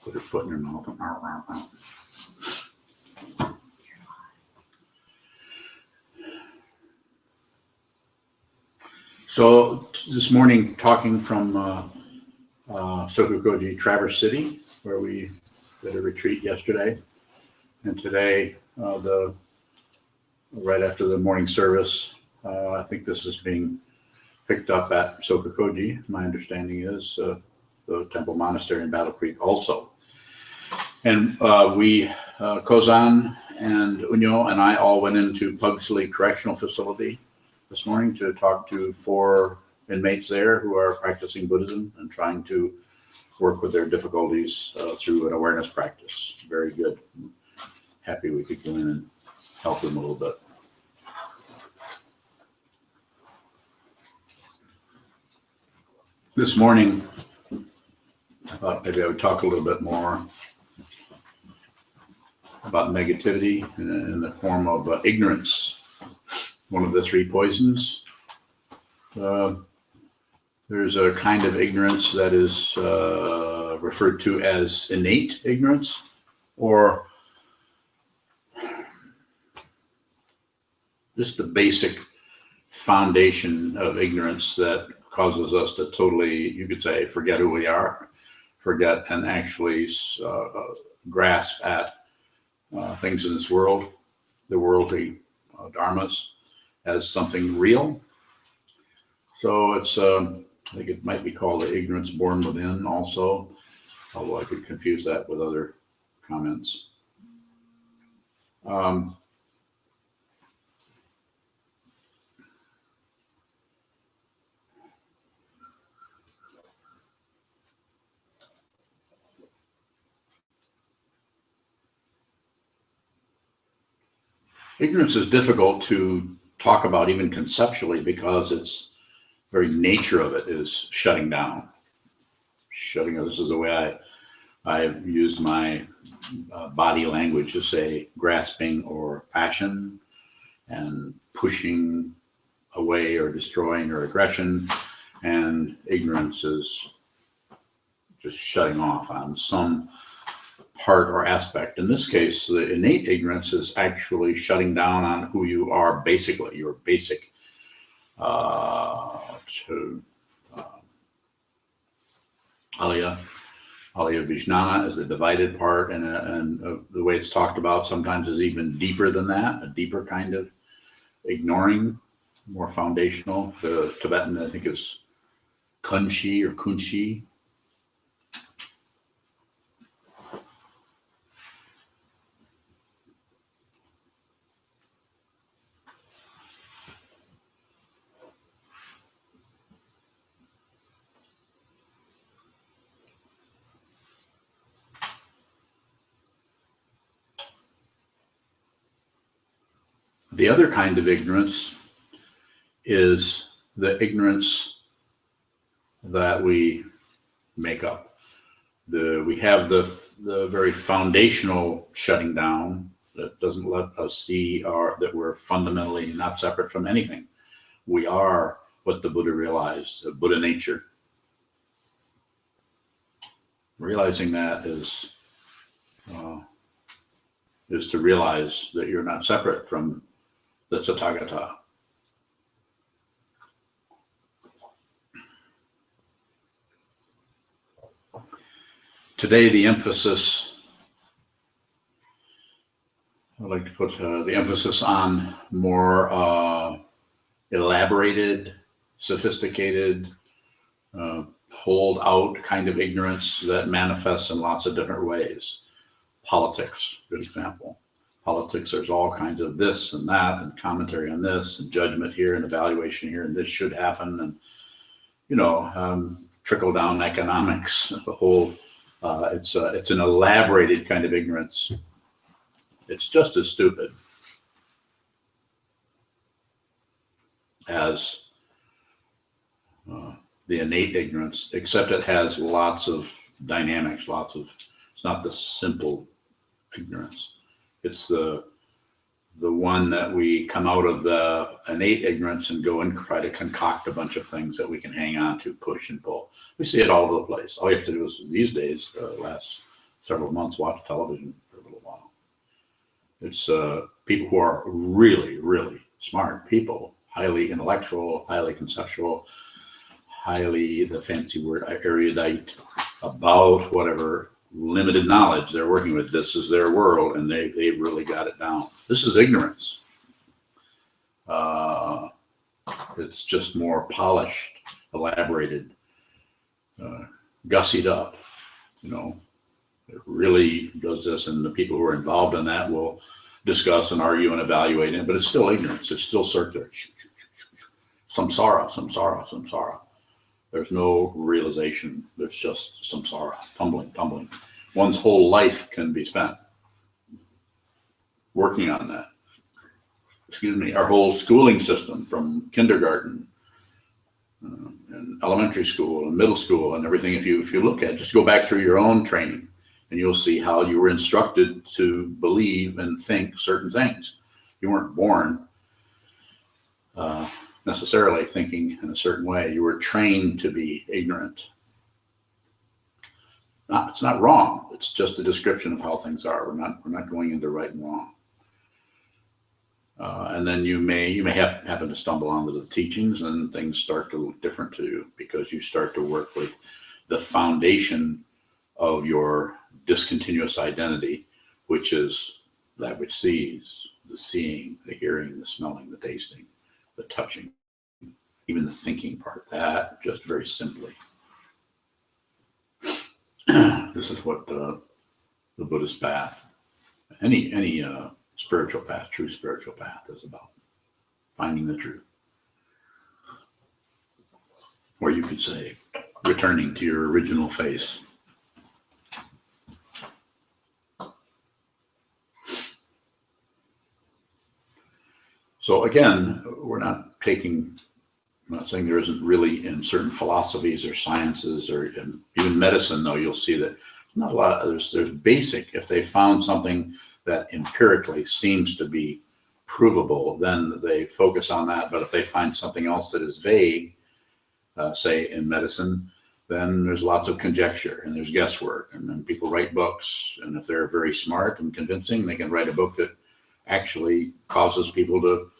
Put her foot in her mouth. So this morning, talking from Sokuzan, Traverse City, where we did a retreat yesterday, and today, right after the morning service, I think this is being picked up at Sokuzan. My understanding is the Temple Monastery in Battle Creek also. And we, Kozan and Unyo and I all went into Pugsley Correctional Facility this morning to talk to 4 inmates there who are practicing Buddhism and trying to work with their difficulties through an awareness practice. Very good. Happy we could go in and help them a little bit. This morning, I thought maybe I would talk a little bit more about negativity in the form of ignorance. One of the 3 poisons. There's a kind of ignorance that is referred to as innate ignorance, or just the basic foundation of ignorance that causes us to totally, you could say, forget who we are, forget and actually grasp at things in this world, the worldly dharmas, as something real. So it's, I think it might be called the ignorance born within also, although I could confuse that with other comments. Ignorance is difficult to talk about even conceptually because its very nature of it is shutting down. This is the way I've used my body language to say grasping or passion and pushing away or destroying or aggression, and ignorance is just shutting off on some part or aspect. In this case, the innate ignorance is actually shutting down on who you are basically, your basic Alaya Vijnana is the divided part, and the way it's talked about sometimes is even deeper than that, a deeper kind of ignoring, more foundational. The Tibetan, I think, is kunshi or kunshi. The other kind of ignorance is the ignorance that we make up. We have the very foundational shutting down that doesn't let us see that we're fundamentally not separate from anything. We are what the Buddha realized, the Buddha nature. Realizing that is to realize that you're not separate from the Tathagata. Today, the emphasis, I'd like to put the emphasis on more elaborated, sophisticated, pulled out kind of ignorance that manifests in lots of different ways. Politics, good example. Politics, there's all kinds of this and that, and commentary on this, and judgment here, and evaluation here, and this should happen, and trickle down economics. The whole it's an elaborated kind of ignorance. It's just as stupid as the innate ignorance, except it has lots of dynamics. It's not the simple ignorance. It's the one that we come out of the innate ignorance and go and try to concoct a bunch of things that we can hang on to, push and pull. We see it all over the place. All you have to do is, these days, last several months, watch television for a little while. It's people who are really, really smart people, highly intellectual, highly conceptual, highly, the fancy word, erudite about whatever limited knowledge they're working with. This is their world, and they really got it down. This is ignorance. It's just more polished, elaborated, gussied up. It really does this, and the people who are involved in that will discuss and argue and evaluate it, but it's still ignorance. It's still circular. Samsara, samsara, samsara. There's no realization. There's just samsara, tumbling, tumbling. One's whole life can be spent working on that. Excuse me, our whole schooling system from kindergarten and elementary school and middle school and everything. If you look at, just go back through your own training, and you'll see how you were instructed to believe and think certain things. You weren't born necessarily thinking in a certain way. You were trained to be ignorant. It's not wrong. It's just a description of how things are. We're not going into right and wrong. And then you may happen to stumble onto the teachings, and things start to look different to you, because you start to work with the foundation of your discontinuous identity, which is that which sees, the seeing, the hearing, the smelling, the tasting, the touching, even the thinking part. That just very simply. This is what the Buddhist path, any spiritual path, true spiritual path, is about. Finding the truth. Or you could say, returning to your original face. So again, I'm not saying there isn't really in certain philosophies or sciences or even medicine, though, you'll see that not a lot. There's basic. If they found something that empirically seems to be provable, then they focus on that. But if they find something else that is vague, say in medicine, then there's lots of conjecture and there's guesswork. And then people write books, and if they're very smart and convincing, they can write a book that actually causes people to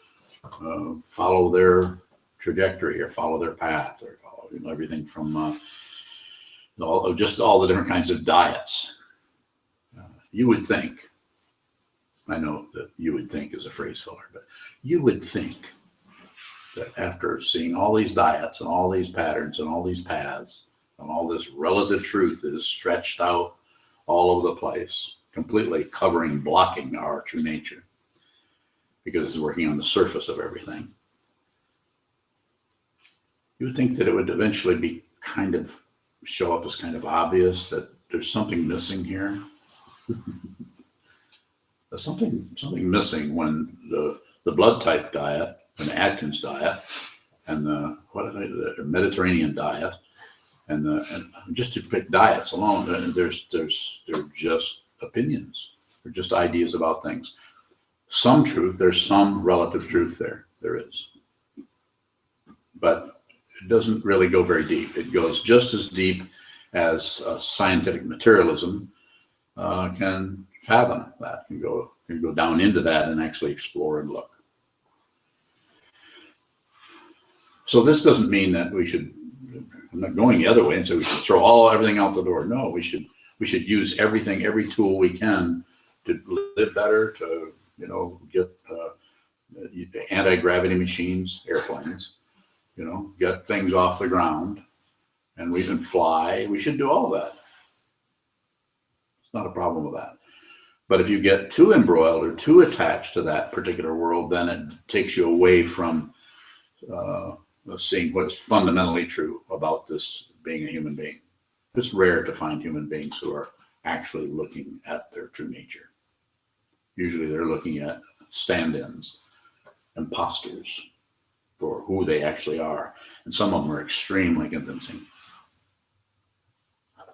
follow their trajectory or follow their path, or follow everything from all the different kinds of diets. You would think, I know that you would think is a phrase filler, but you would think that after seeing all these diets and all these patterns and all these paths and all this relative truth that is stretched out all over the place, completely covering, blocking our true nature, because it's working on the surface of everything, you would think that it would eventually be show up as kind of obvious that there's something missing here. There's something missing when the blood type diet and the Atkins diet and the Mediterranean diet and just to pick diets alone, they're just opinions. They're just ideas about things. Some truth, there's some relative truth there. There is. But it doesn't really go very deep. It goes just as deep as scientific materialism can fathom that, can go down into that and actually explore and look. So this doesn't mean that I'm not going the other way and say we should throw everything out the door. No, we should use everything, every tool we can to live better, to get anti-gravity machines, airplanes, get things off the ground, and we can fly. We should do all of that. It's not a problem with that. But if you get too embroiled or too attached to that particular world, then it takes you away from seeing what is fundamentally true about this being a human being. It's rare to find human beings who are actually looking at their true nature. Usually they're looking at stand-ins, imposters for who they actually are. And some of them are extremely convincing.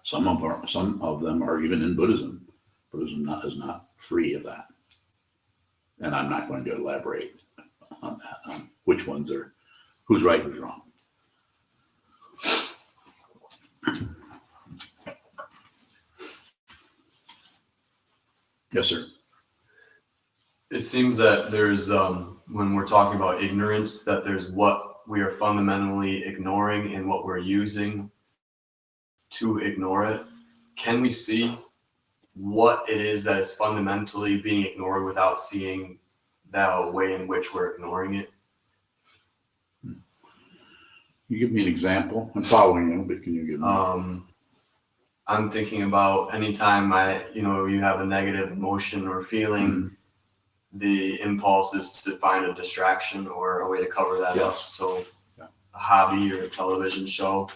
Some of them are even in Buddhism. Buddhism is not free of that. And I'm not going to elaborate on that, on which ones are, who's right, who's wrong. Yes, sir. It seems that there's, when we're talking about ignorance, that there's what we are fundamentally ignoring and what we're using to ignore it. Can we see what it is that is fundamentally being ignored without seeing the way in which we're ignoring it? You give me an example. I'm following you, but can you give me? I'm thinking about anytime you have a negative emotion or feeling, the impulse is to find a distraction or a way to cover that up. So a hobby or a television show.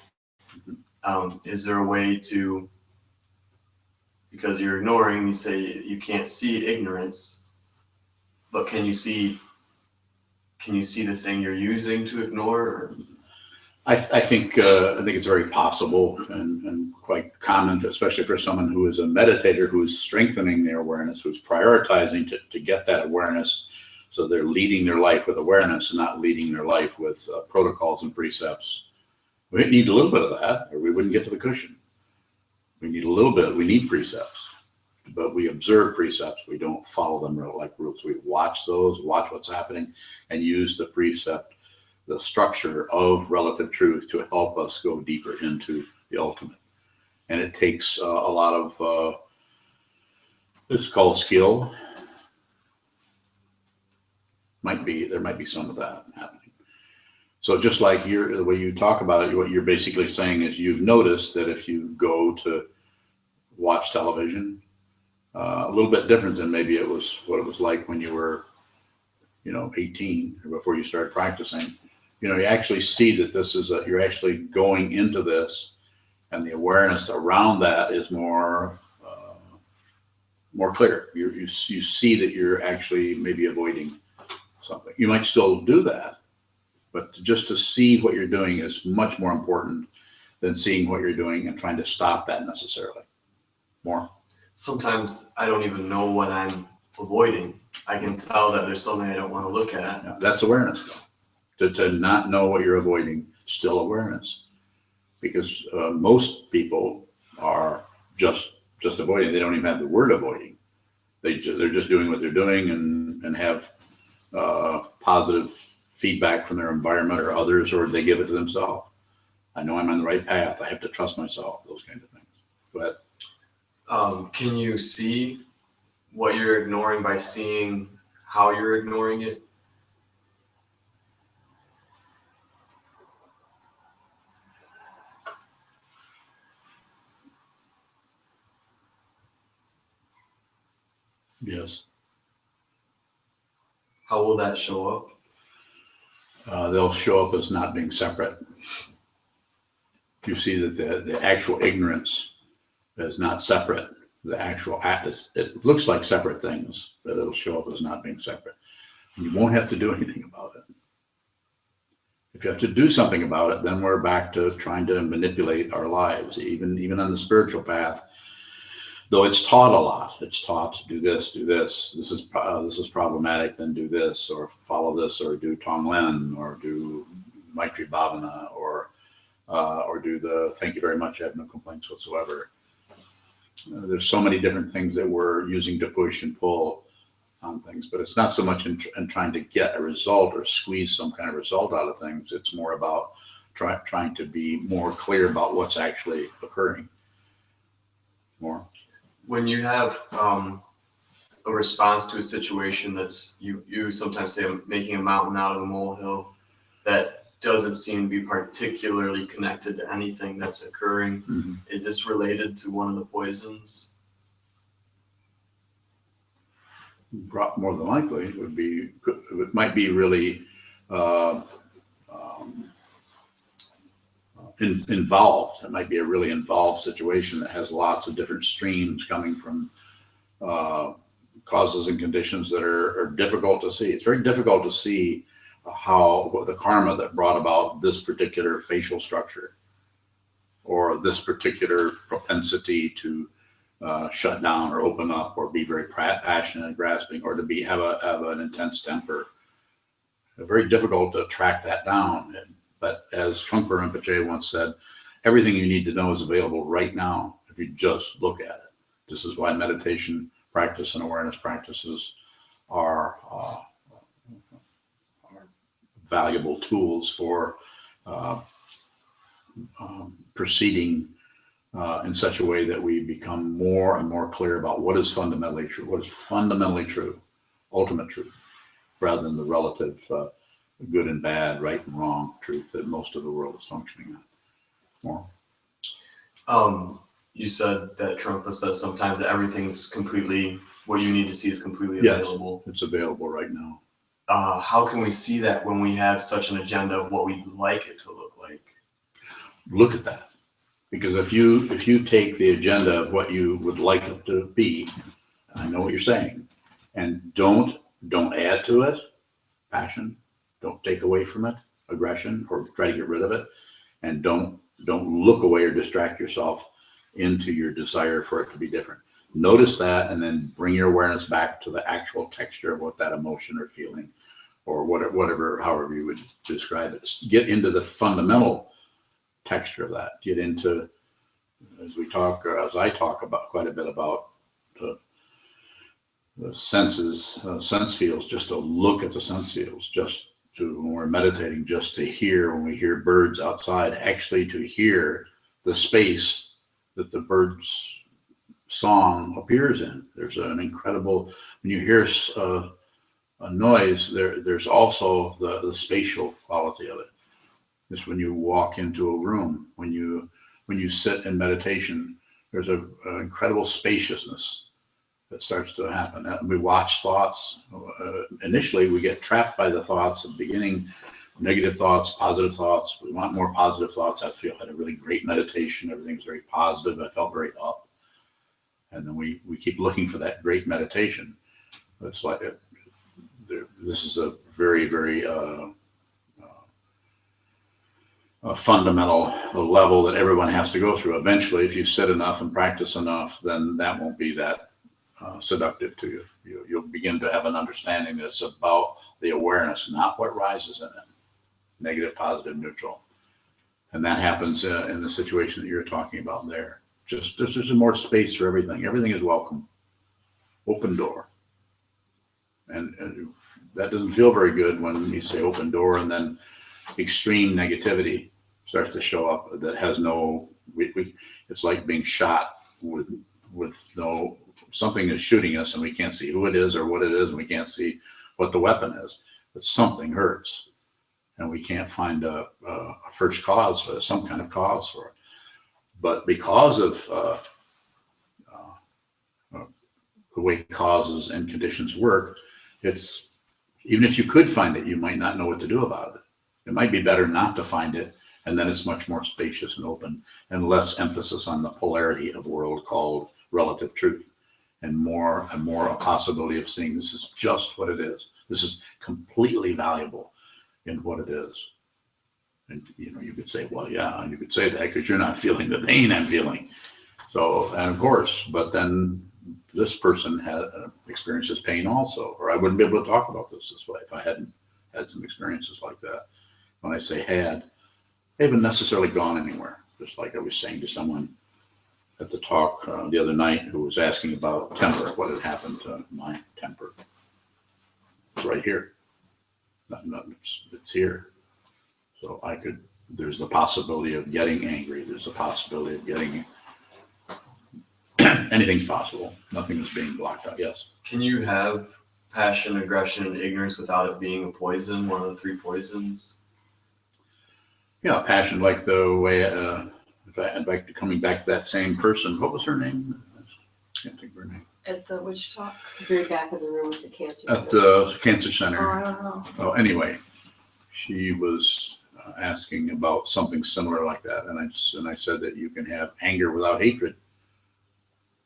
Is there a way to, because you're ignoring, you say you can't see ignorance, but can you see the thing you're using to ignore? Or? I think it's very possible and quite common, especially for someone who is a meditator, who is strengthening their awareness, who's prioritizing to get that awareness. So they're leading their life with awareness and not leading their life with protocols and precepts. We need a little bit of that, or we wouldn't get to the cushion. We need a little bit. We need precepts, but we observe precepts. We don't follow them like rules. We watch those, watch what's happening, and use the precept, the structure of relative truth, to help us go deeper into the ultimate. And it takes a lot of, it's called skill. There might be some of that happening. So just like the way you talk about it, what you're basically saying is you've noticed that if you go to watch television, a little bit different than maybe it was what it was like when you were, 18 or before you started practicing. You actually see that this is you're actually going into this, and the awareness around that is more clear. You see that you're actually maybe avoiding something. You might still do that, but just to see what you're doing is much more important than seeing what you're doing and trying to stop that necessarily. More. Sometimes I don't even know what I'm avoiding. I can tell that there's something I don't want to look at. Yeah, that's awareness, though. To not know what you're avoiding, still awareness, because most people are just avoiding. They don't even have the word avoiding. They're just doing what they're doing and have positive feedback from their environment or others, or they give it to themselves. I know I'm on the right path. I have to trust myself. Those kind of things. Go ahead. Can you see what you're ignoring by seeing how you're ignoring it? Yes. How will that show up? They'll show up as not being separate. You see that the actual ignorance is not separate. The actual act it looks like separate things, but it'll show up as not being separate. And you won't have to do anything about it. If you have to do something about it, then we're back to trying to manipulate our lives, even on the spiritual path. Though it's taught a lot. It's taught to do this, do this. This is problematic. Then do this, or follow this, or do Tonglen, or do Maitri Bhavana, or do the thank you very much. I have no complaints whatsoever. There's so many different things that we're using to push and pull on things, but it's not so much in trying to get a result or squeeze some kind of result out of things. It's more about trying to be more clear about what's actually occurring. More. When you have a response to a situation that's you sometimes say making a mountain out of a molehill, that doesn't seem to be particularly connected to anything that's occurring. Mm-hmm. Is this related to one of the poisons? More than likely, it might be really involved. It might be a really involved situation that has lots of different streams coming from causes and conditions that are difficult to see. It's very difficult to see what the karma that brought about this particular facial structure, or this particular propensity to shut down or open up, or be very passionate and grasping, or to have an intense temper. Very difficult to track that down. But as Trungpa Rinpoche once said, everything you need to know is available right now if you just look at it. This is why meditation practice and awareness practices are valuable tools for proceeding in such a way that we become more and more clear about what is fundamentally true, ultimate truth, rather than the relative good and bad, right and wrong truth that most of the world is functioning on. More. You said that Trump says sometimes that everything's completely, what you need to see is completely available. Yes, it's available right now. How can we see that when we have such an agenda of what we'd like it to look like? Look at that. Because if you take the agenda of what you would like it to be, I know what you're saying, and don't add to it passion, don't take away from it aggression or try to get rid of it, and don't look away or distract yourself into your desire for it to be different. Notice that, and then bring your awareness back to the actual texture of what that emotion or feeling or whatever, however you would describe it. Get into the fundamental texture of that. Get into, as I talk about quite a bit about the senses, sense feels, just to look at the sense feels, just to, when we're meditating, just to hear, when we hear birds outside, actually to hear the space that the bird's song appears in. There's an incredible, when you hear a noise, there's also the spatial quality of it. It's when you walk into a room, when you sit in meditation, there's an incredible spaciousness that starts to happen. We watch thoughts. Initially, we get trapped by the thoughts at the beginning, negative thoughts, positive thoughts. We want more positive thoughts. I had a really great meditation. Everything was very positive. I felt very up. And then we keep looking for that great meditation. It's like, this is a very, very fundamental level that everyone has to go through. Eventually, if you sit enough and practice enough, then that won't be that seductive to you. You'll begin to have an understanding that it's about the awareness, not what rises in it. Negative, positive, neutral. And that happens in the situation that you're talking about there. Just there's more space for everything. Everything is welcome. Open door. And that doesn't feel very good when you say open door and then extreme negativity starts to show up that has no, it's like being shot with no, something is shooting us and we can't see who it is or what it is, and we can't see what the weapon is, but something hurts and we can't find a first cause for it, some kind of cause for it. But because of the way causes and conditions work, it's, even if you could find it, you might not know what to do about it. It might be better not to find it, and then it's much more spacious and open and less emphasis on the polarity of world called relative truth, and more a possibility of seeing this is just what it is. This is completely valuable in what it is. And you could say, well, yeah, you could say that because you're not feeling the pain I'm feeling. So, and of course, but then this person experiences pain also, or I wouldn't be able to talk about this way if I hadn't had some experiences like that. When I say had, they haven't necessarily gone anywhere. Just like I was saying to someone at the talk the other night who was asking about temper, what had happened to my temper. It's right here. It's here. So there's the possibility of getting angry. There's the possibility of getting, anything's possible. Nothing is being blocked out. Yes. Can you have passion, aggression, and ignorance without it being a poison, one of the three poisons? Yeah, passion, like the way, coming back to that same person. What was her name? I can't think of her name. At the which talk? Very back of the room with the cancer At center. the cancer center. Oh, I don't know. Oh, anyway, she was asking about something similar like that, and I said that you can have anger without hatred.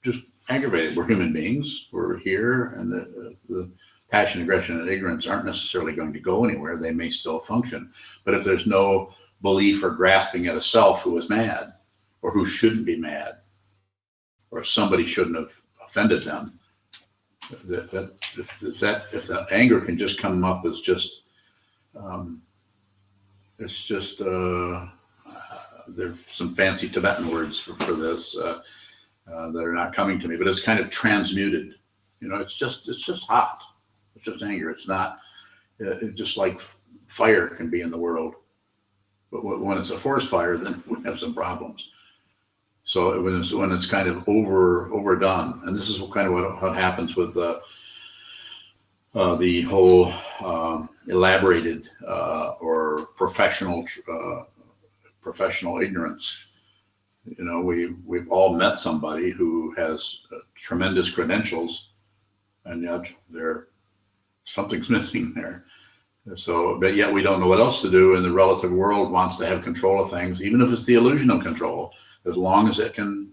Just aggravated. We're human beings. We're here, and the passion, aggression, and ignorance aren't necessarily going to go anywhere. They may still function, but if there's no belief or grasping at a self who is mad, or who shouldn't be mad, or somebody shouldn't have offended them, if the anger can just come up as just it's just there's some fancy Tibetan words for this that are not coming to me, but it's kind of transmuted It's just hot. It's just anger. It's not just like fire can be in the world, but when it's a forest fire, then we have some problems. So when it's kind of overdone, and this is kind of what happens with the whole elaborated or professional ignorance. We've all met somebody who has tremendous credentials, and yet something's missing there. So, but yet we don't know what else to do, and the relative world wants to have control of things, even if it's the illusion of control, as long as it can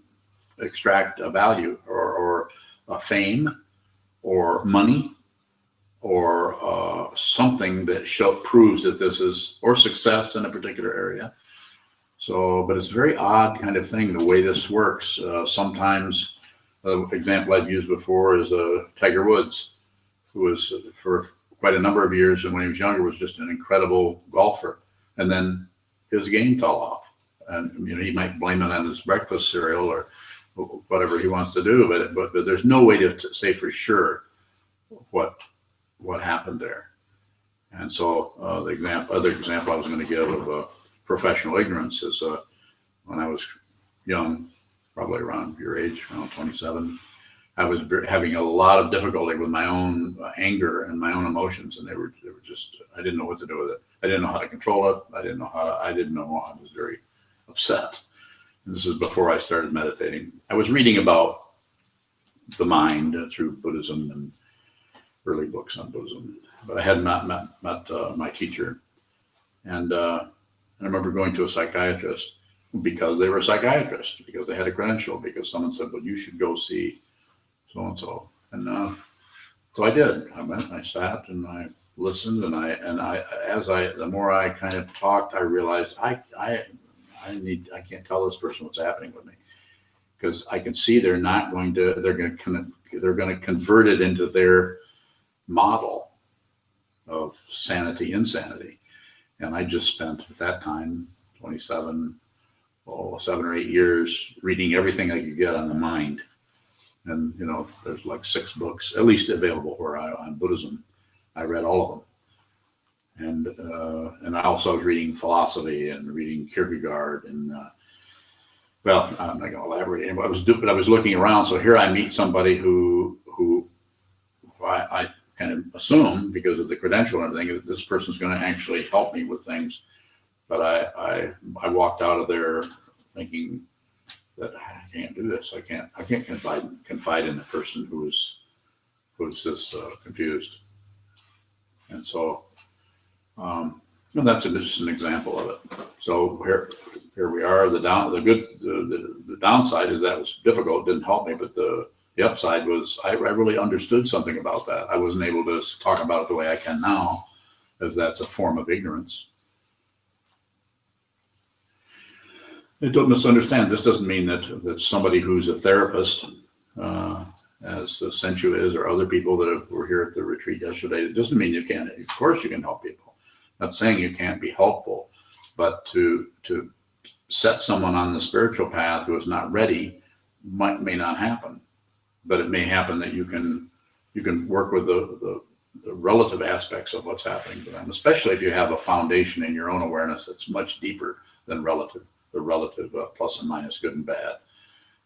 extract a value or a fame or money or something that proves that this is, or success in a particular area. So, but it's a very odd kind of thing, the way this works. Sometimes, the example I've used before is Tiger Woods, who was for quite a number of years, and when he was younger, was just an incredible golfer. And then his game fell off. And he might blame it on his breakfast cereal or whatever he wants to do, but there's no way to say for sure what happened there. And so the other example I was going to give of professional ignorance is when I was young, probably around your age, around 27, I was having a lot of difficulty with my own anger and my own emotions, and they were just, I didn't know what to do with it. I didn't know how to control it. I didn't know. I was very upset. And this is before I started meditating. I was reading about the mind through Buddhism and early books on Buddhism, but I had not met my teacher. And I remember going to a psychiatrist because they were a psychiatrist, because they had a credential, because someone said, well, you should go see so-and-so. And so I did. I went, I sat, and I listened, and the more I kind of talked, I realized I can't tell this person what's happening with me, because I can see they're going to convert it into their model of sanity, insanity. And I just spent at that time 7 or 8 years reading everything I could get on the mind. And there's like 6 books at least available on Buddhism. I read all of them. And I also was reading philosophy and reading Kierkegaard, and well, I'm not going to elaborate anymore. But I was looking around. So here I meet somebody who I kind of assume, because of the credential and everything, that this person's going to actually help me with things. But I walked out of there thinking that I can't do this. I can't confide in a person who's this confused. And so, and that's just an example of it. So here we are. The downside is that was difficult, didn't help me, but the upside was I really understood something about that. I wasn't able to talk about it the way I can now, as that's a form of ignorance. Don't misunderstand. This doesn't mean that somebody who's a therapist, as Senchu is, or other people that were here at the retreat yesterday, it doesn't mean you can't. Of course, you can help people. Not saying you can't be helpful, but to set someone on the spiritual path who is not ready may not happen. But it may happen that you can work with the relative aspects of what's happening to them, especially if you have a foundation in your own awareness that's much deeper than the relative plus and minus, good and bad.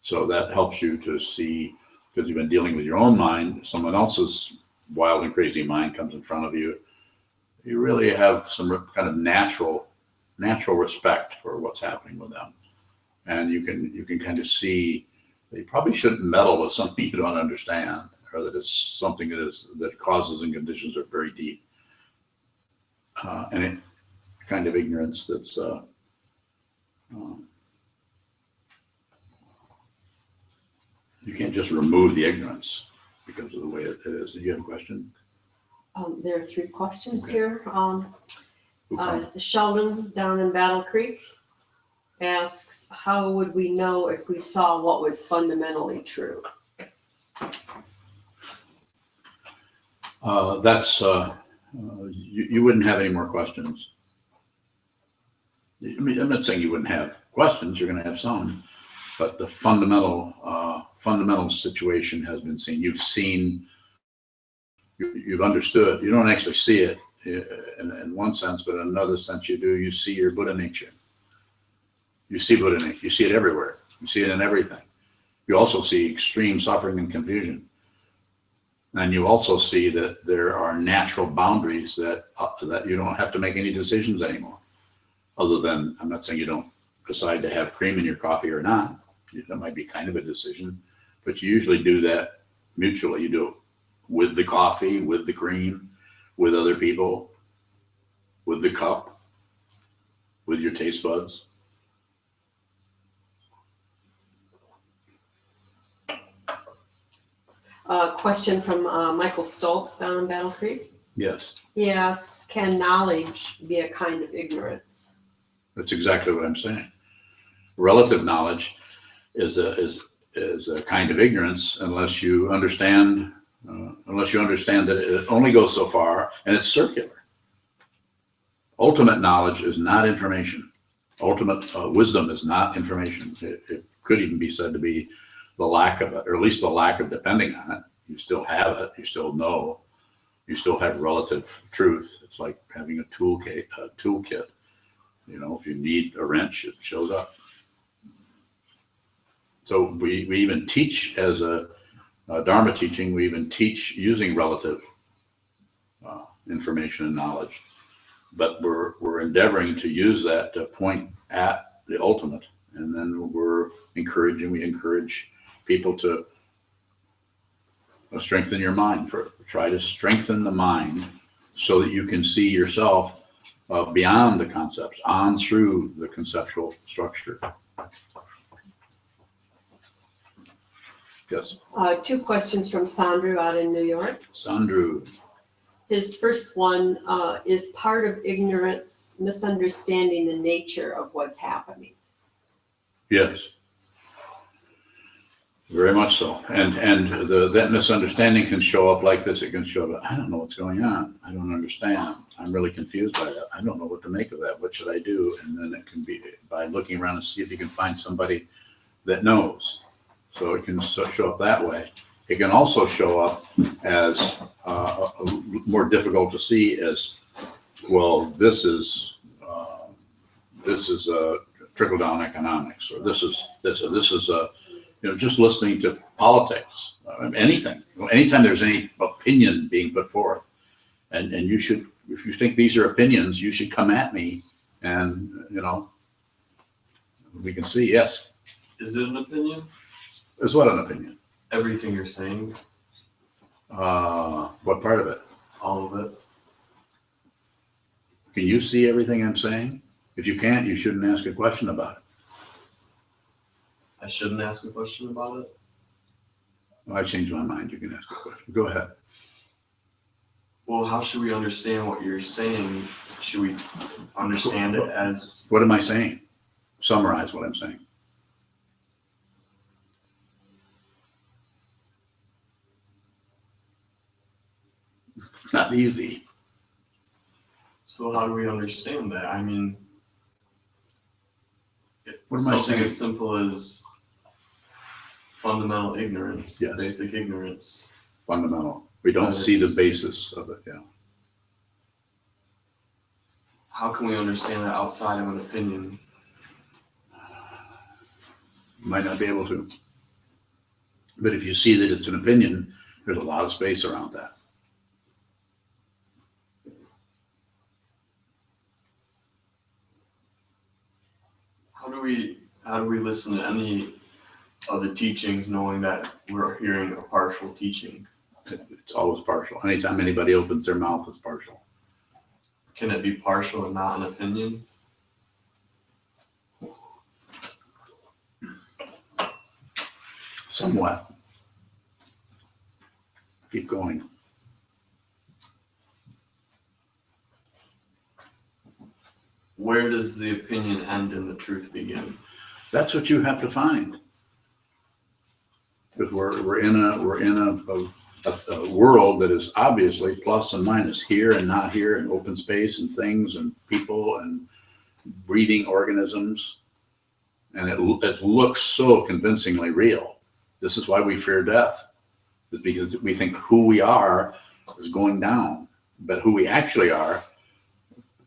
So that helps you to see, because you've been dealing with your own mind, someone else's wild and crazy mind comes in front of you. You really have some kind of natural respect for what's happening with them, and you can kind of see that you probably shouldn't meddle with something you don't understand, or that it's something that causes and conditions are very deep, and it kind of ignorance that's you can't just remove the ignorance because of the way it is. Do you have a question? There are 3 questions Okay. here. Sheldon down in Battle Creek asks, how would we know if we saw what was fundamentally true? You wouldn't have any more questions. I mean, I'm not saying you wouldn't have questions. You're going to have some, but the fundamental situation has been seen. You've seen you've understood. You don't actually see it in one sense, but in another sense you do. You see your Buddha nature. You see Buddha nature. You see it everywhere. You see it in everything. You also see extreme suffering and confusion. And you also see that there are natural boundaries that you don't have to make any decisions anymore. Other than, I'm not saying you don't decide to have cream in your coffee or not. That might be kind of a decision, but you usually do that mutually. You do it with the coffee, with the cream, with other people, with the cup, with your taste buds. Question from Michael Stoltz down in Battle Creek. Yes. He asks, can knowledge be a kind of ignorance? That's exactly what I'm saying. Relative knowledge is a kind of ignorance unless you understand that it only goes so far and it's circular. Ultimate knowledge is not information. Ultimate wisdom is not information. It could even be said to be the lack of it, or at least the lack of depending on it. You still have it. You still know. You still have relative truth. It's like having a toolkit. You know, if you need a wrench, it shows up. So we even teach as a Dharma teaching, we even teach using relative information and knowledge. But we're endeavoring to use that to point at the ultimate. And then we encourage people to strengthen your mind. Try to strengthen the mind so that you can see yourself beyond the concepts, on through the conceptual structure. Yes. 2 questions from Sandru out in New York. Sandru. His first one is part of ignorance misunderstanding the nature of what's happening. Yes. Very much so. And that misunderstanding can show up like this. It can show up, I don't know what's going on. I don't understand. I'm really confused by that. I don't know what to make of that. What should I do? And then it can be by looking around and see if you can find somebody that knows. So it can show up that way. It can also show up as more difficult to see as, well, this is trickle down economics, or this is just listening to politics, anything. Anytime there's any opinion being put forth, and you should, if you think these are opinions, you should come at me, and we can see. Yes. Is it an opinion? Is what an opinion? Everything you're saying. What part of it? All of it. Can you see everything I'm saying? If you can't, you shouldn't ask a question about it. I shouldn't ask a question about it? I changed my mind. You can ask a question. Go ahead. Well, how should we understand what you're saying? Should we understand it as... What am I saying? Summarize what I'm saying. It's not easy. So how do we understand that? I mean, What am I something saying? as simple as fundamental ignorance, Yes. basic ignorance. Fundamental. We don't see the basis of it. Yeah. How can we understand that outside of an opinion? You might not be able to. But if you see that it's an opinion, there's a lot of space around that. How do we listen to any of the teachings knowing that we're hearing a partial teaching? It's always partial. Anytime anybody opens their mouth, it's partial. Can it be partial and not an opinion? Somewhat. Keep going. Where does the opinion end and the truth begin? That's what you have to find. Because we're in a world that is obviously plus and minus, here and not here, and open space and things and people and breathing organisms. And it looks so convincingly real. This is why we fear death. It's because we think who we are is going down, but who we actually are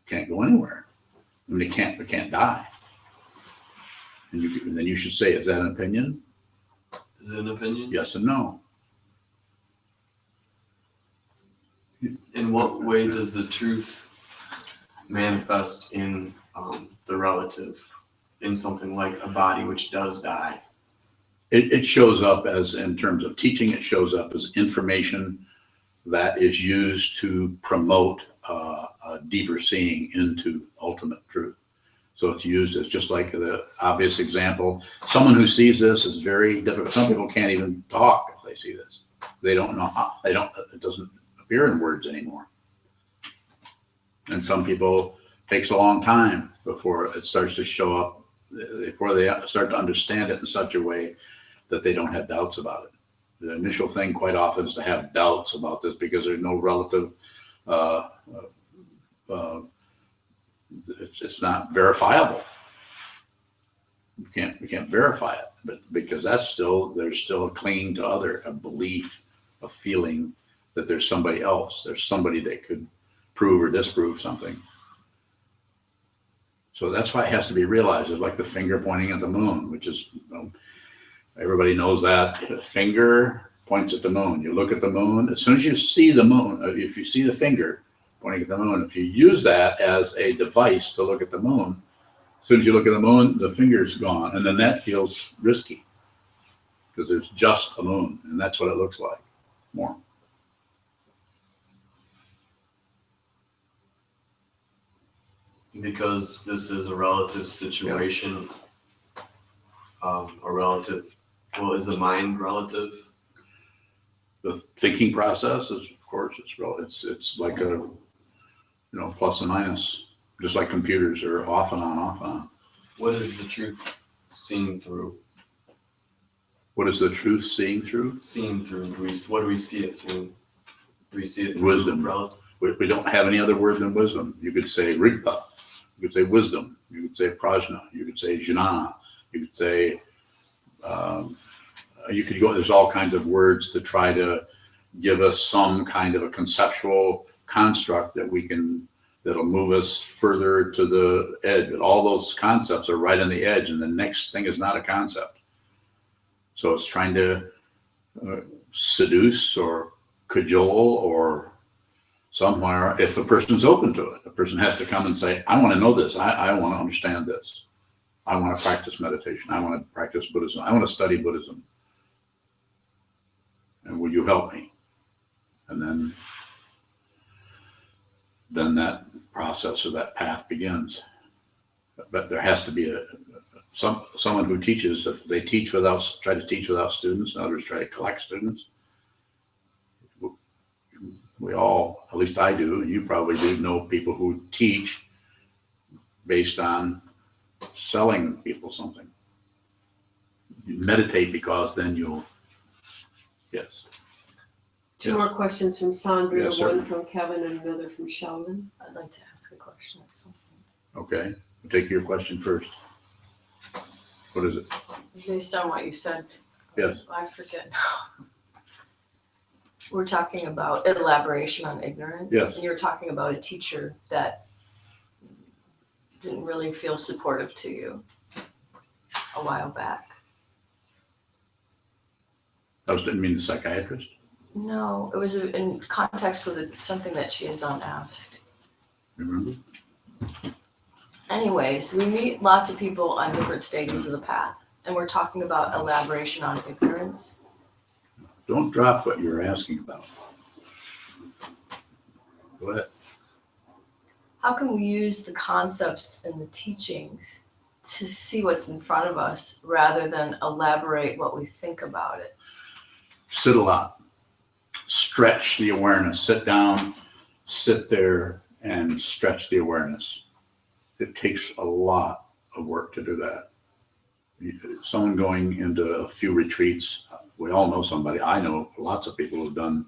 can't go anywhere. I mean, we can't die. And then you should say, is that an opinion? Is it an opinion? Yes and no. In what way does the truth manifest in the relative, in something like a body which does die? It shows up as, in terms of teaching, it shows up as information that is used to promote a deeper seeing into ultimate truth. So it's used as, just like the obvious example, someone who sees this is very difficult. Some people can't even talk if they see this. They don't know how, it doesn't appear in words anymore. And some people, it takes a long time before it starts to show up, before they start to understand it in such a way that they don't have doubts about it. The initial thing quite often is to have doubts about this because there's no relative, it's not verifiable. We can't verify it, but because there's still a clinging to a belief, a feeling that there's somebody else, there's somebody that could prove or disprove something. So that's why it has to be realized. It's like the finger pointing at the moon, which is, everybody knows that. Finger points at the moon. You look at the moon. As soon as you see the moon, if you see the finger pointing at the moon, if you use that as a device to look at the moon, as soon as you look at the moon, the finger's gone. And then that feels risky because there's just a moon. And that's what it looks like more. Because this is a relative situation, is the mind relative? The thinking process is, of course, it's like a, plus and minus, just like computers are off and on, off and on. What is the truth seen through? What is the truth seeing through? Seen through. What do we see it through? Do we see it through Wisdom. relative? We don't have any other word than wisdom. You could say rigpa. You could say wisdom. You could say prajna. You could say jnana. You could say, you could go, there's all kinds of words to try to give us some kind of a conceptual construct that'll move us further to the edge. But all those concepts are right on the edge, and the next thing is not a concept. So it's trying to seduce or cajole or somewhere, if the person's open to it, a person has to come and say, I want to know this. I want to understand this. I want to practice meditation. I want to practice Buddhism. I want to study Buddhism. And will you help me? And then that process or that path begins. But there has to be someone who teaches. If they try to teach without students, and others try to collect students, we all, at least I do, and you probably do, know people who teach based on selling people something. You meditate because then you'll, yes. Two more questions from Sandra, Yes, one certainly. from Kevin and another from Sheldon. I'd like to ask a question at some point. Okay, we'll take your question first. What is it? Based on what you said. Yes. I forget now. We're talking about elaboration on ignorance. Yes. And you were talking about a teacher that didn't really feel supportive to you a while back. Didn't mean the psychiatrist? No, it was in context with something that she is unasked. Remember? Anyways, we meet lots of people on different stages of the path, and we're talking about elaboration on ignorance. Don't drop what you're asking about. Go ahead. How can we use the concepts and the teachings to see what's in front of us rather than elaborate what we think about it? Sit a lot. Stretch the awareness. Sit down, sit there, and stretch the awareness. It takes a lot of work to do that. Someone going into a few retreats, we all know somebody. I know lots of people who've done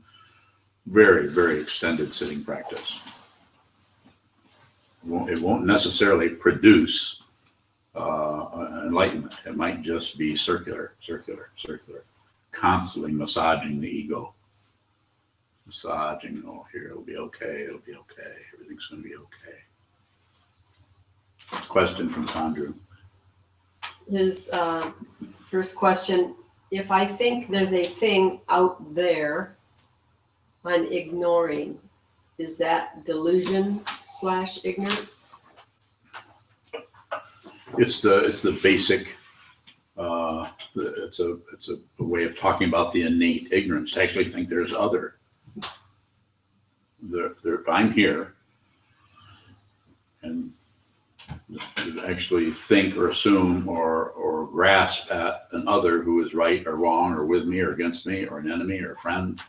very, very extended sitting practice. It won't necessarily produce enlightenment. It might just be circular, constantly massaging the ego. massaging, oh, here, it'll be okay, everything's going to be okay. Question from Sandra. His first question, if I think there's a thing out there I'm ignoring, is that delusion/ignorance? It's the basic, it's a way of talking about the innate ignorance, to actually think there's other. I'm here, and to actually think or assume or grasp at an other who is right or wrong or with me or against me or an enemy or a friend.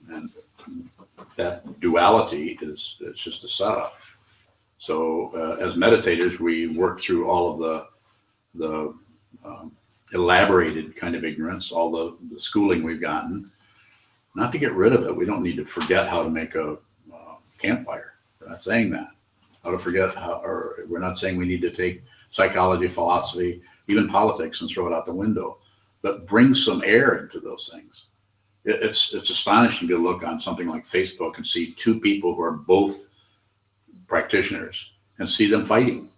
And that duality it's just a setup. So as meditators, we work through all of the elaborated kind of ignorance, all the schooling we've gotten, not to get rid of it. We don't need to forget how to make a campfire. We're not saying that. How to forget how, or we're not saying we need to take psychology, philosophy, even politics and throw it out the window, but bring some air into those things. It's astonishing to look on something like Facebook and see two people who are both practitioners and see them fighting.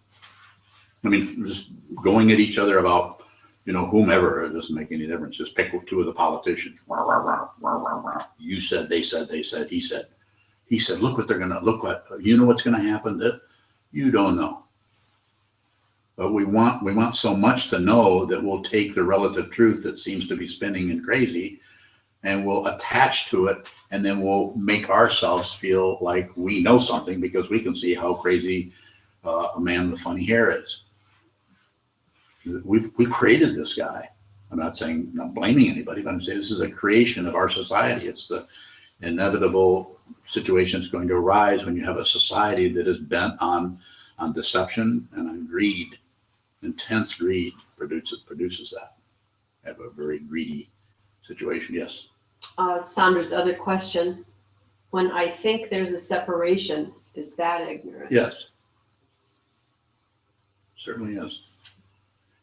I mean, just going at each other about, whomever, it doesn't make any difference. Just pick two of the politicians. You said, they said, he said. He said, look what they're going to look like. You know what's going to happen? You don't know. But we want so much to know that we'll take the relative truth that seems to be spinning and crazy, and we'll attach to it, and then we'll make ourselves feel like we know something because we can see how crazy a man with funny hair is. We created this guy. I'm not blaming anybody, but I'm saying this is a creation of our society. It's the inevitable situation that's going to arise when you have a society that is bent on deception and on greed. Intense greed produces that. Have a very greedy situation. Yes. Sandra's other question, when I think there's a separation, is that ignorance? Yes. Certainly is.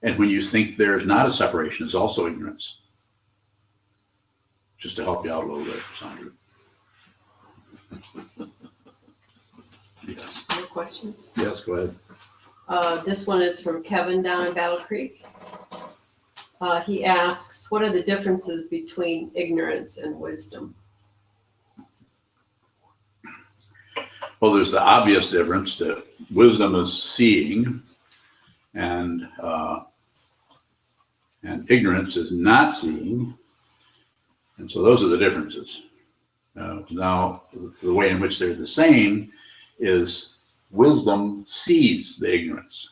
And when you think there's not a separation, it's also ignorance. Just to help you out a little bit, Sandra. Yes. More questions? Yes, go ahead. This one is from Kevin down in Battle Creek. He asks, what are the differences between ignorance and wisdom? Well, there's the obvious difference that wisdom is seeing, and ignorance is not seeing. And so those are the differences. Now, the way in which they're the same is wisdom sees the ignorance.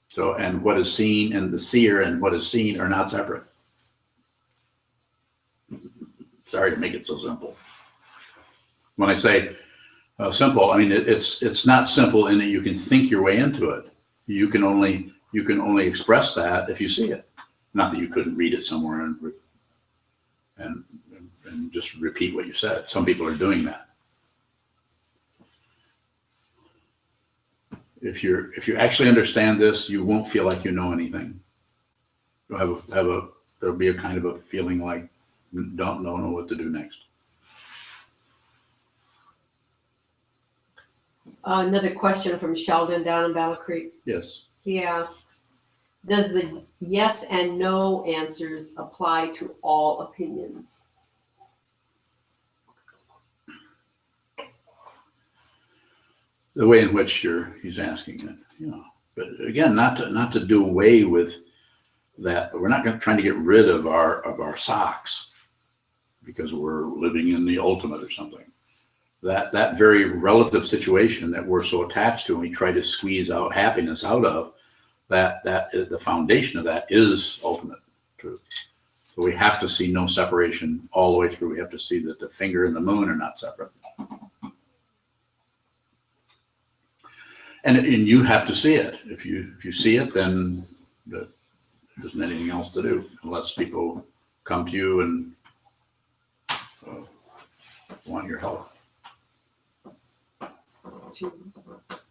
So, and what is seen and the seer and what is seen are not separate. Sorry to make it so simple. When I say simple, I mean it's not simple in that you can think your way into it. You can only express that if you see it. Not that you couldn't read it somewhere and just repeat what you said. Some people are doing that. If you actually understand this, you won't feel like you know anything. You'll there'll be a kind of a feeling like don't know what to do next. Another question from Sheldon down in Battle Creek. Yes. He asks, does the yes and no answers apply to all opinions? The way in which he's asking it, but again, not to do away with that. We're not trying to get rid of our socks because we're living in the ultimate or something. That very relative situation that we're so attached to, and we try to squeeze out happiness out of, that the foundation of that is ultimate truth. So we have to see no separation all the way through. We have to see that the finger and the moon are not separate. And you have to see it. If you see it, then there isn't anything else to do unless people come to you and want your help.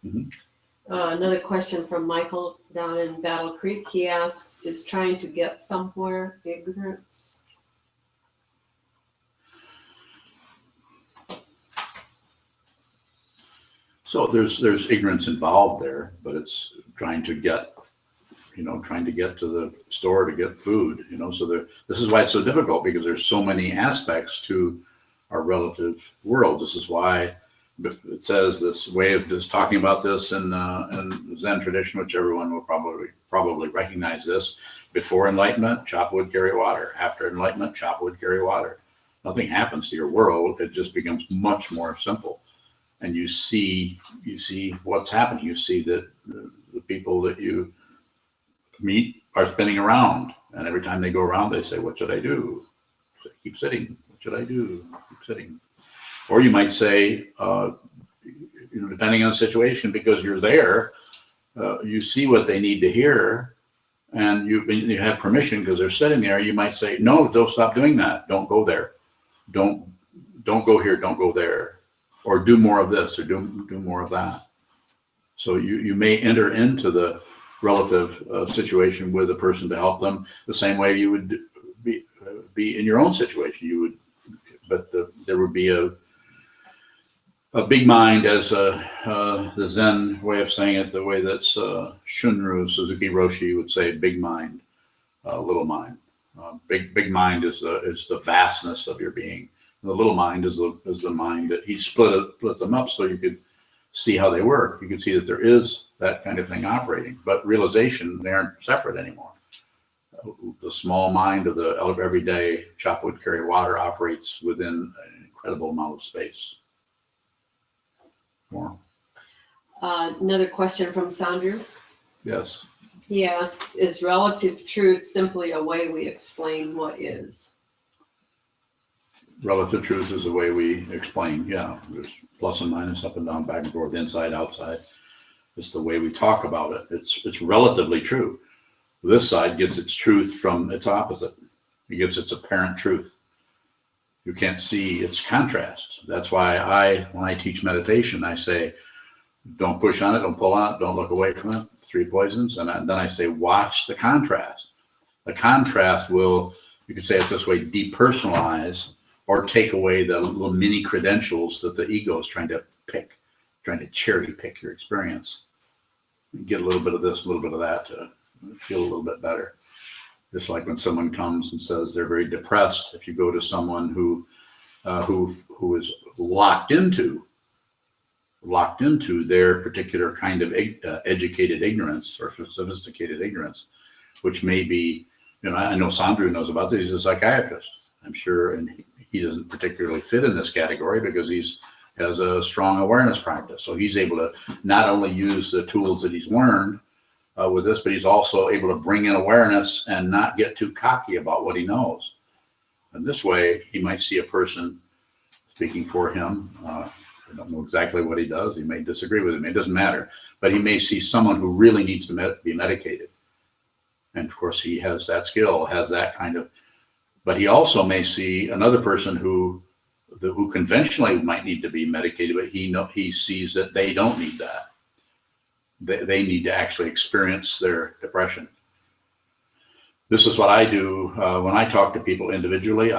Mm-hmm. Another question from Michael down in Battle Creek. He asks, is trying to get somewhere ignorance? So there's ignorance involved there, but it's trying to get to the store to get food, so this is why it's so difficult, because there's so many aspects to our relative world. This is why it says this way of just talking about this in Zen tradition, which everyone will probably recognize this. Before enlightenment, chop wood, carry water. After enlightenment, chop wood, carry water. Nothing happens to your world. It just becomes much more simple. And you see what's happening. You see that the people that you meet are spinning around. And every time they go around, they say, what should I do? Keep sitting. What should I do? Keep sitting. Or you might say, depending on the situation, because you're there, you see what they need to hear, and you have permission because they're sitting there. You might say, no, don't stop doing that. Don't go there. Don't go here. Don't go there. Or do more of this, or do more of that. So you may enter into the relative situation with a person to help them the same way you would be in your own situation. But there would be a big mind, as the Zen way of saying it, the way that's Shunryu Suzuki Roshi would say, big mind, little mind. Big mind is the vastness of your being. And the little mind is the mind that he split them up so you could see how they work. You can see that there is that kind of thing operating, but realization, they aren't separate anymore. The small mind of the everyday chop wood, carry water operates within an incredible amount of space. More. Another question from Sandru. Yes. He asks, is relative truth simply a way we explain what is? Relative truth is the way we explain. Yeah, there's plus and minus, up and down, back and forth, inside, outside. It's the way we talk about it. It's relatively true. This side gets its truth from its opposite. It gets its apparent truth. You can't see its contrast. That's why when I teach meditation, I say, don't push on it, don't pull on it, don't look away from it. 3 poisons. And then I say, watch the contrast. The contrast will, you could say it's this way, depersonalize or take away the little mini credentials that the ego is trying to pick, trying to cherry pick your experience. You get a little bit of this, a little bit of that to feel a little bit better. Just like when someone comes and says they're very depressed, if you go to someone who is locked into their particular kind of educated ignorance or sophisticated ignorance, which may be, I know Sandru knows about this. He's a psychiatrist, I'm sure, and he doesn't particularly fit in this category because has a strong awareness practice. So he's able to not only use the tools that he's learned with this, but he's also able to bring in awareness and not get too cocky about what he knows. And this way, he might see a person speaking for him. I don't know exactly what he does. He may disagree with him. It doesn't matter. But he may see someone who really needs to be medicated. And of course, he has that skill, has that kind of. But he also may see another person who conventionally might need to be medicated, but he sees that they don't need that. They need to actually experience their depression. This is what I do when I talk to people individually.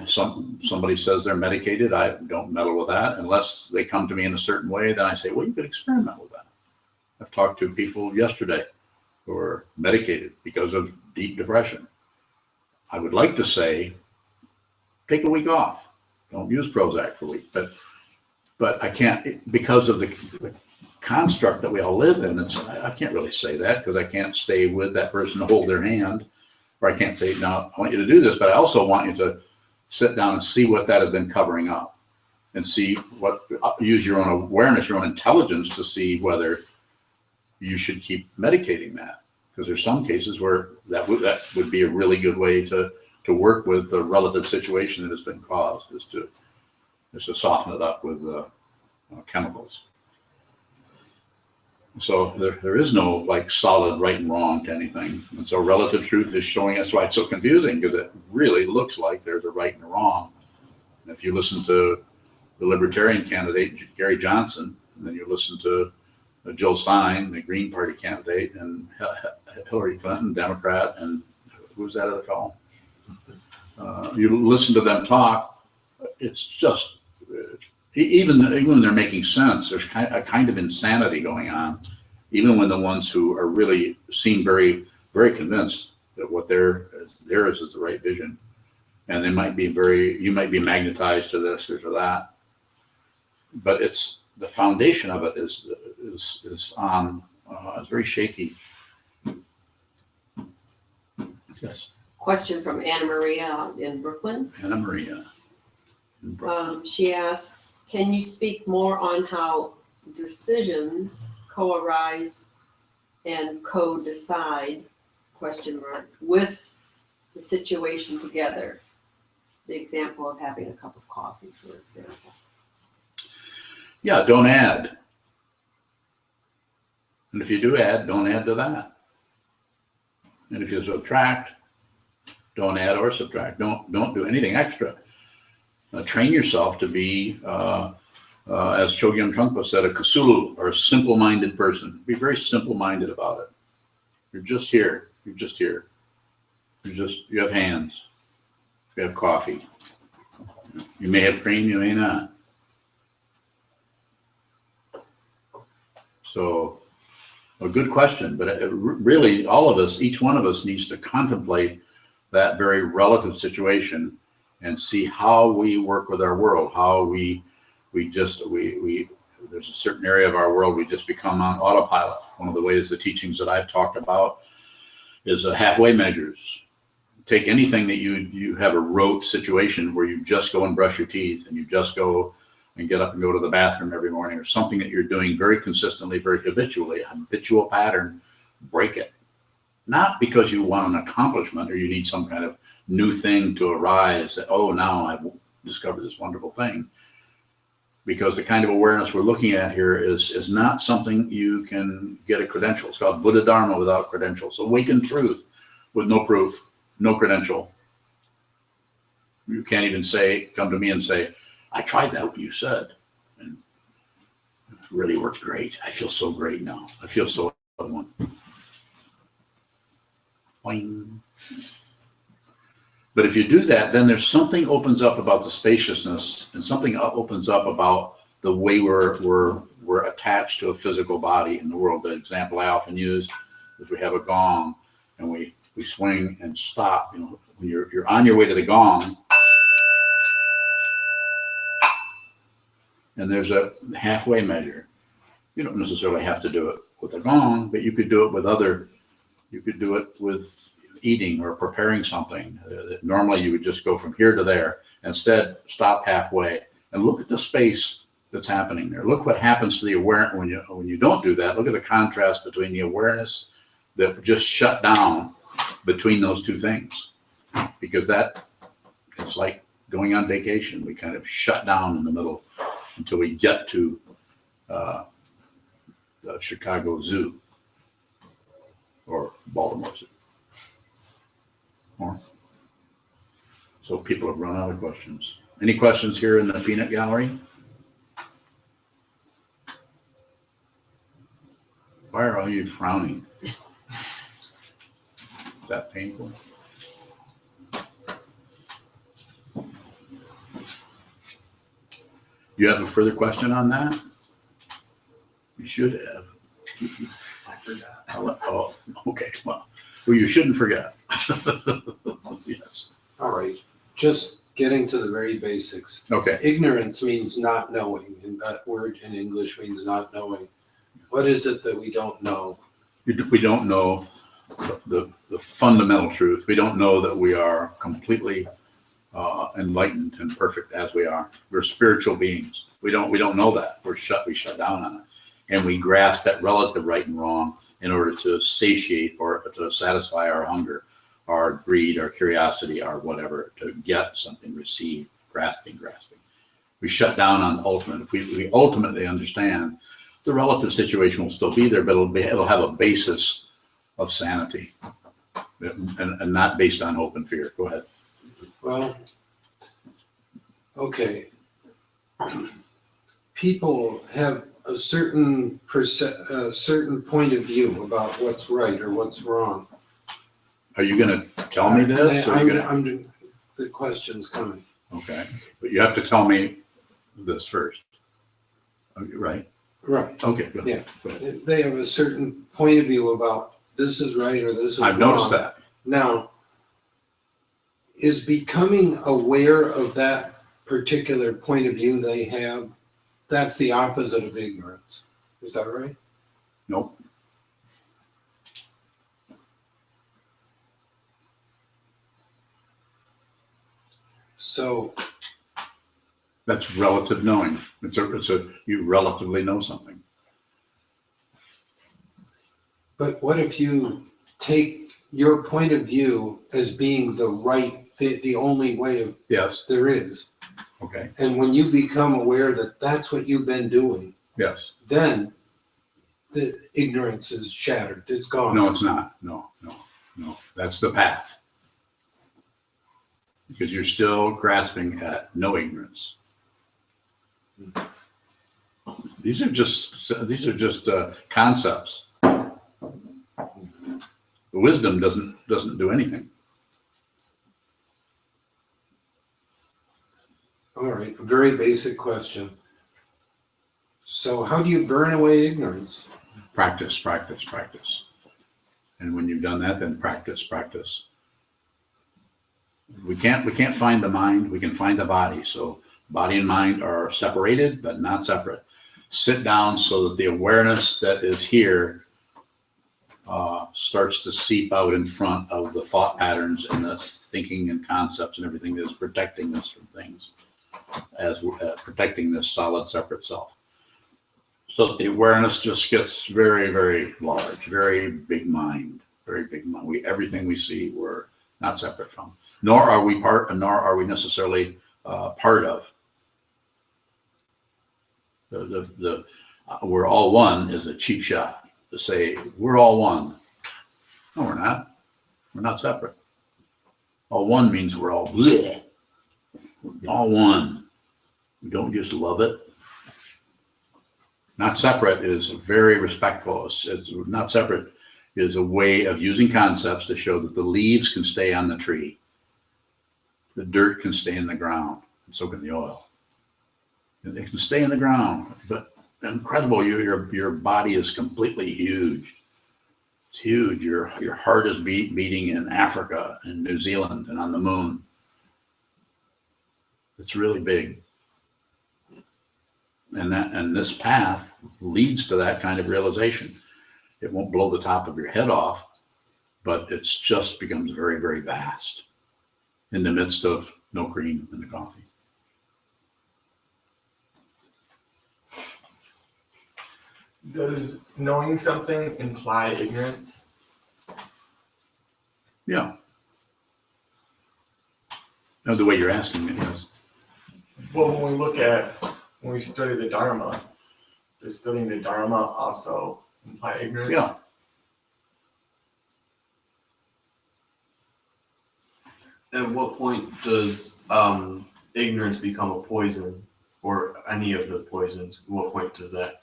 Somebody says they're medicated, I don't meddle with that unless they come to me in a certain way. Then I say, well, you could experiment with that. I've talked to people yesterday who are medicated because of deep depression. I would like to say, take a week off. Don't use Prozac for a week. But I can't, because of the construct that we all live in. I can't really say that because I can't stay with that person to hold their hand. Or I can't say, no, I want you to do this, but I also want you to sit down and see what that has been covering up and use your own awareness, your own intelligence to see whether you should keep medicating that. Because there's some cases where that would be a really good way to work with the relative situation that has been caused, is to soften it up with chemicals. So there is no like solid right and wrong to anything. And so relative truth is showing us why it's so confusing, because it really looks like there's a right and a wrong. And if you listen to the Libertarian candidate, Gary Johnson, and then you listen to Jill Stein, the Green Party candidate, and Hillary Clinton, Democrat, and who's that other fellow? You listen to them talk, it's even when they're making sense, there's a kind of insanity going on, even when the ones who are really seem very, very convinced that what theirs is the right vision. And they might be you might be magnetized to this or to that. But it's the foundation of it is very shaky. Yes. Question from Anna Maria in Brooklyn. Anna Maria. She asks, can you speak more on how decisions co-arise and co-decide, with the situation together? The example of having a cup of coffee, for example. Yeah, don't add. And if you do add, don't add to that. And if you subtract, don't add or subtract. Don't do anything extra. Train yourself to be, as Chogyam Trungpa said, a kasul, or a simple-minded person. Be very simple-minded about it. You're just here. You're just here. You have hands. You have coffee. You may have cream, you may not. So, a good question, but really all of us, each one of us needs to contemplate that very relative situation and see how we work with our world, how there's a certain area of our world we just become on autopilot. One of the ways the teachings that I've talked about is halfway measures. Take anything that you have a rote situation where you just go and brush your teeth and you just go and get up and go to the bathroom every morning, or something that you're doing very consistently, very habitually, a habitual pattern, break it. Not because you want an accomplishment or you need some kind of new thing to arise that, oh, now I've discovered this wonderful thing. Because the kind of awareness we're looking at here is not something you can get a credential. It's called Buddha Dharma without credentials. Awakened truth with no proof, no credential. You can't even come to me and say, I tried that, what you said, and it really worked great. I feel so great now. I feel so one. Boing. But if you do that, then there's something opens up about the spaciousness, and something opens up about the way we're attached to a physical body in the world. The example I often use is we have a gong, and we swing and stop. When you're on your way to the gong, and there's a halfway measure. You don't necessarily have to do it with a gong, but you could do it with eating or preparing something. Normally you would just go from here to there. Instead, stop halfway and look at the space that's happening there. Look what happens to the awareness when you don't do that. Look at the contrast between the awareness that just shut down between those two things. Because it's like going on vacation. We kind of shut down in the middle until we get to the Chicago Zoo or Baltimore Zoo. So people have run out of questions. Any questions here in the peanut gallery? Why are all you frowning? Is that painful? You have a further question on that? You should have. I forgot. Oh, okay. Well, you shouldn't forget. Yes. All right. Just getting to the very basics. Okay. Ignorance means not knowing, and that word in English means not knowing. What is it that we don't know? We don't know the fundamental truth. We don't know that we are completely enlightened and perfect as we are. We're spiritual beings. We don't know that. We shut down on it, and we grasp at relative right and wrong in order to satiate or to satisfy our hunger, our greed, our curiosity, our whatever, to get something, receive, grasping. We shut down on ultimate. If we ultimately understand, the relative situation will still be there, but it'll have a basis of sanity and not based on hope and fear. Go ahead. Well, okay. People have a certain point of view about what's right or what's wrong. Are you going to tell me this? The question's coming. Okay, but you have to tell me this first. Okay, right? Right. Okay, good. Yeah. Go ahead. They have a certain point of view about this is right or this is I've wrong. noticed that. Now, is becoming aware of that particular point of view they have, that's the opposite of ignorance. Is that right? Nope. So, That's relative knowing. You relatively know something. but what if you take your point of view as being the right, the only way of Yes. there is? Okay. And when you become aware that that's what you've been doing, Yes. then the ignorance is shattered. It's gone. No, it's not. No. That's the path. Because you're still grasping at no ignorance. These are just concepts. The wisdom doesn't do anything. All right, a very basic question. So how do you burn away ignorance? Practice. And when you've done that, then practice. We can't find the mind, we can find the body. So body and mind are separated, but not separate. Sit down so that the awareness that is here starts to seep out in front of the thought patterns and the thinking and concepts and everything that is protecting us from things, as protecting this solid separate self. So that the awareness just gets very, very large, very big mind. Everything we see, we're not separate from. Nor are we part, and nor are we necessarily part of. The we're all one is a cheap shot to say we're all one. No, we're not. We're not separate. All one means we're all bleh. We're all one. We don't just love it. Not separate is very respectful. It's not separate is a way of using concepts to show that the leaves can stay on the tree. The dirt can stay in the ground, and so can the oil. And it can stay in the ground, but incredible. Your body is completely huge. It's huge. Your heart is beating in Africa and New Zealand and on the moon. It's really big. And this path leads to that kind of realization. It won't blow the top of your head off, but it's just becomes very, very vast in the midst of no cream in the coffee. Does knowing something imply ignorance? Yeah. No, the way you're asking it, yes. Well, when we study the Dharma, does studying the Dharma also imply ignorance? Yeah. At what point does ignorance become a poison, or any of the poisons? What point does that?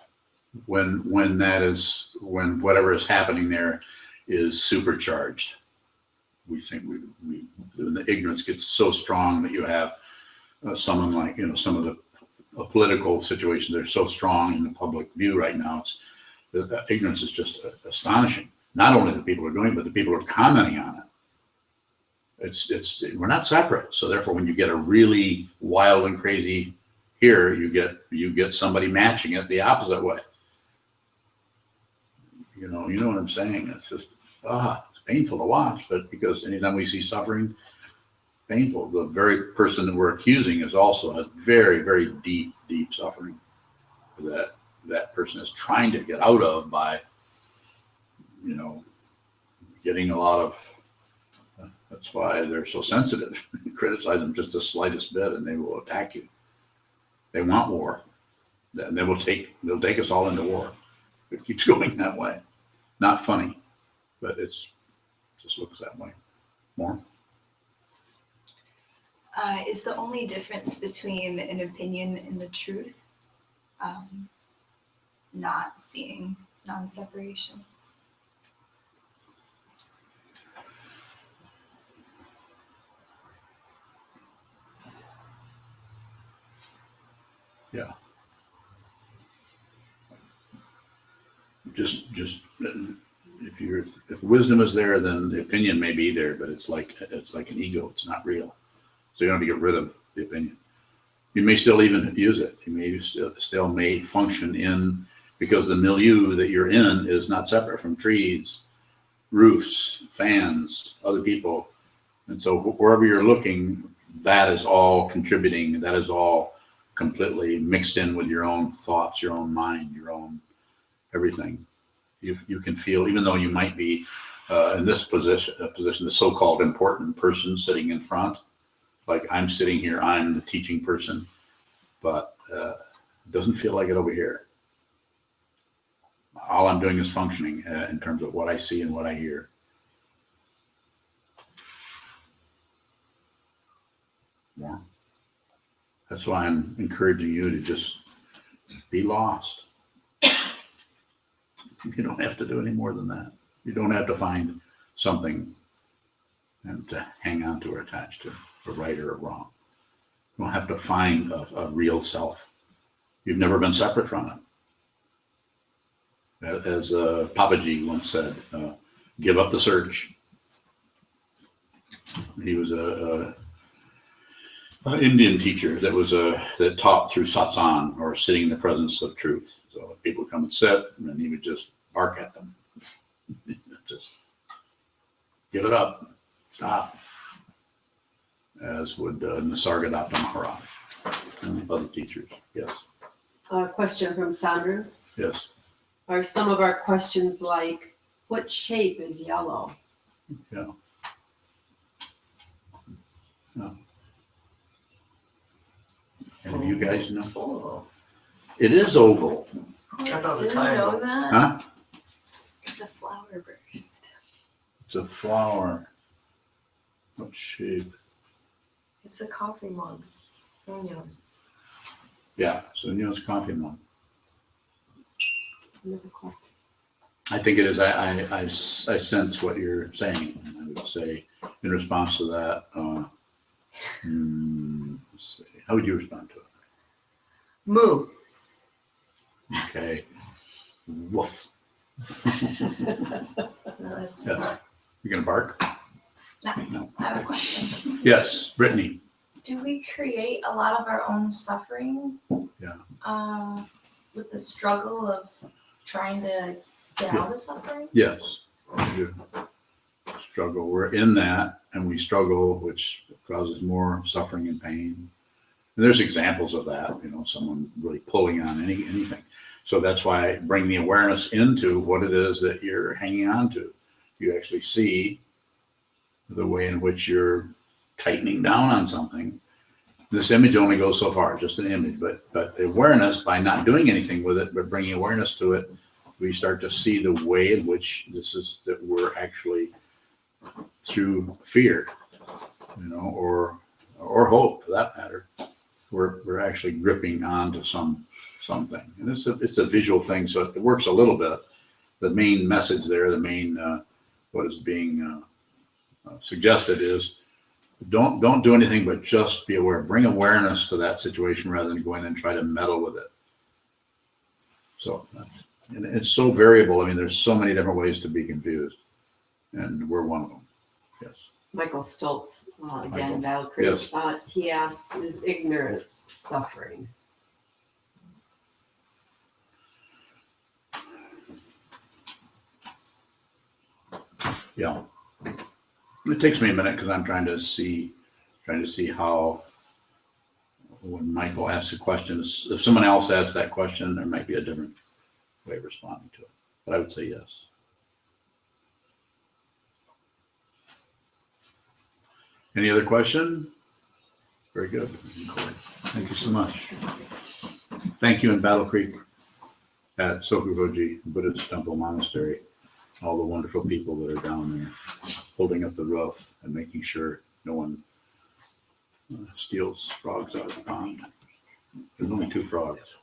When whatever is happening there is supercharged. We think the ignorance gets so strong that you have someone like, some of the political situations, they're so strong in the public view right now. The ignorance is just astonishing. Not only the people who are doing it, but the people who are commenting on it. We're not separate. So therefore, when you get a really wild and crazy here, you get somebody matching it the opposite way. You know what I'm saying? It's just it's painful to watch, but because anytime we see suffering, painful. The very person that we're accusing has very, very deep suffering that person is trying to get out of by, getting a lot of. That's why they're so sensitive. You criticize them just the slightest bit, and they will attack you. They want war, and they'll take us all into war. It keeps going that way. Not funny, but just looks that way. More. Is the only difference between an opinion and the truth not seeing non-separation? Just if wisdom is there, then the opinion may be there, but it's like an ego. It's not real. So you don't have to get rid of the opinion. You may still even use it. You may still may function in, because the milieu that you're in is not separate from trees, roofs, fans, other people. And so wherever you're looking, that is all contributing. That is all completely mixed in with your own thoughts, your own mind, your own everything. You can feel, even though you might be in this position, the so-called important person sitting in front, like I'm sitting here, I'm the teaching person, but it doesn't feel like it over here. All I'm doing is functioning in terms of what I see and what I hear. Yeah. That's why I'm encouraging you to just be lost. You don't have to do any more than that. You don't have to find something and to hang on to or attach to, a right or a wrong. You don't have to find a real self. You've never been separate from it. As Papaji once said, give up the search. He was an Indian teacher that taught through satsang, or sitting in the presence of truth. So people would come and sit, and then he would just bark at them. Just give it up, stop. As would Nisargadatta Maharaj and other teachers. Yes. A question from Sandra. Yes. Are some of our questions like, what shape is yellow? Yeah. No. Any of you guys know? Oh, It is oval. I thought it was a didn't triangle. know that. Huh? It's a flower burst. It's a flower. What shape? It's a coffee mug. Daniel's. Yeah, Sunyo's coffee mug. Another question. I think it is. I sense what you're saying. I would say in response to that, let's see. How would you respond to it? Moo. Okay. Woof. No, that's Yeah. You gonna bark? I have a question. Yes, Brittany. Do we create a lot of our own suffering? Yeah. With the struggle of trying to get out of suffering? Yes. We do. Struggle. We're in that, and we struggle, which causes more suffering and pain. And there's examples of that. Someone really pulling on anything. So that's why I bring the awareness into what it is that you're hanging on to. You actually see the way in which you're tightening down on something. This image only goes so far, just an image, but the awareness, by not doing anything with it, but bringing awareness to it, we start to see the way in which that we're actually, through fear, or hope for that matter, we're actually gripping onto something. And it's a visual thing, so it works a little bit. The main message there, what is being suggested is, don't do anything but just be aware. Bring awareness to that situation rather than go in and try to meddle with it. So and it's so variable. I mean, there's so many different ways to be confused, and we're one of them. Yes. Michael Stoltz, Michael. again, Battle Creek. Yes. He asks, is ignorance suffering? Yeah. It takes me a minute because I'm trying to see how, when Michael asks a question, if someone else asks that question, there might be a different way of responding to it. But I would say yes. Any other question? Very good. Thank you so much. Thank you in Battle Creek at Sokuzan Buddhist Temple Monastery. All the wonderful people that are down there holding up the roof and making sure no one steals frogs out of the pond. There's only 2 frogs.